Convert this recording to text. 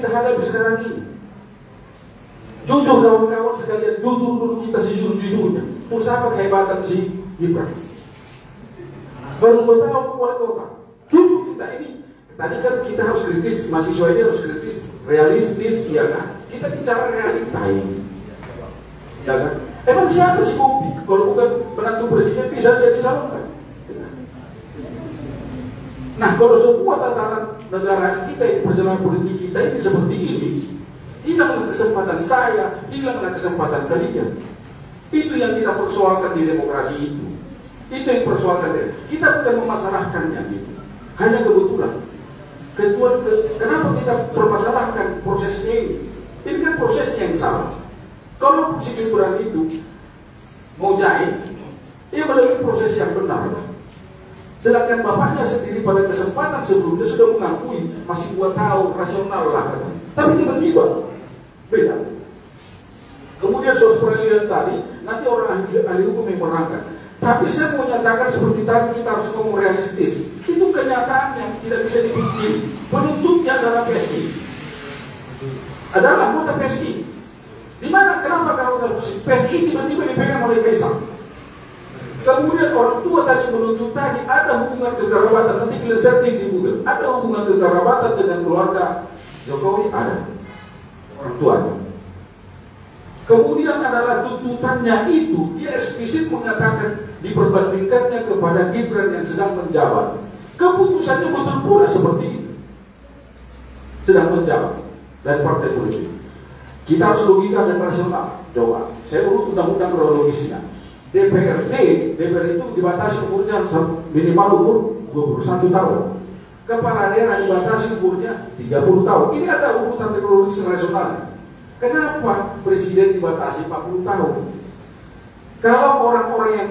kita hadapi sekarang ini. Jujur kawan-kawan sekalian, jujur dulu kita sejujur-jujurnya. Terus apa kehebatan si Gibran? Baru 2 tahun wali kota. Jujur kita ini. Tadi kan kita harus kritis, mahasiswa ini harus kritis, realistis, ya kan? Kita bicara realita ini. Ya kan? Emang siapa sih Bobi? Kalau bukan menantu presiden bisa jadi calonkan. Nah, kalau semua tatanan negara kita ini, perjalanan politik kita ini seperti ini, hilanglah kesempatan saya, hilanglah kesempatan kalian. Itu yang kita persoalkan di demokrasi itu. Itu yang persoalkan. Kita bukan memasalahkannya gitu. Hanya kebetulan. Kenapa kita permasalahkan prosesnya ini? Ini kan prosesnya yang salah. Kalau si Gibran itu mau jahit, ia melalui proses yang benar. Sedangkan bapaknya sendiri pada kesempatan sebelumnya sudah mengakui masih 2 tahun rasional lah katanya. Tapi dia berjiwa beda. Kemudian soal peradilan tadi, nanti orang ahli hukum yang menerangkan. Tapi saya mau nyatakan seperti tadi, kita harus ngomong realistis. Itu kenyataan yang tidak bisa dipungkiri. Penuntutnya adalah PSI. Adalah anggota PSI. Di mana? Kenapa kalau PSI tiba-tiba dipegang oleh Kaisang? Kemudian orang tua tadi menuntut tadi ada hubungan kekerabatan. Nanti kalian searching di Google. Ada hubungan kekerabatan dengan keluarga Jokowi? Ada. Orang tuanya. Kemudian adalah tuntutannya itu, dia eksplisit mengatakan diperbandingkannya kepada Gibran yang sedang menjabat. Keputusannya betul pula seperti itu. Sedang menjabat dari partai politik. Kita harus logika dan rasional. Coba, saya urut undang-undang kronologisnya. DPR itu dibatasi umurnya minimal umur 21 tahun. Kepala daerah dibatasi umurnya 30 tahun. Ini ada urutan kronologis nasional. Kenapa presiden dibatasi 40 tahun? Kalau orang-orang yang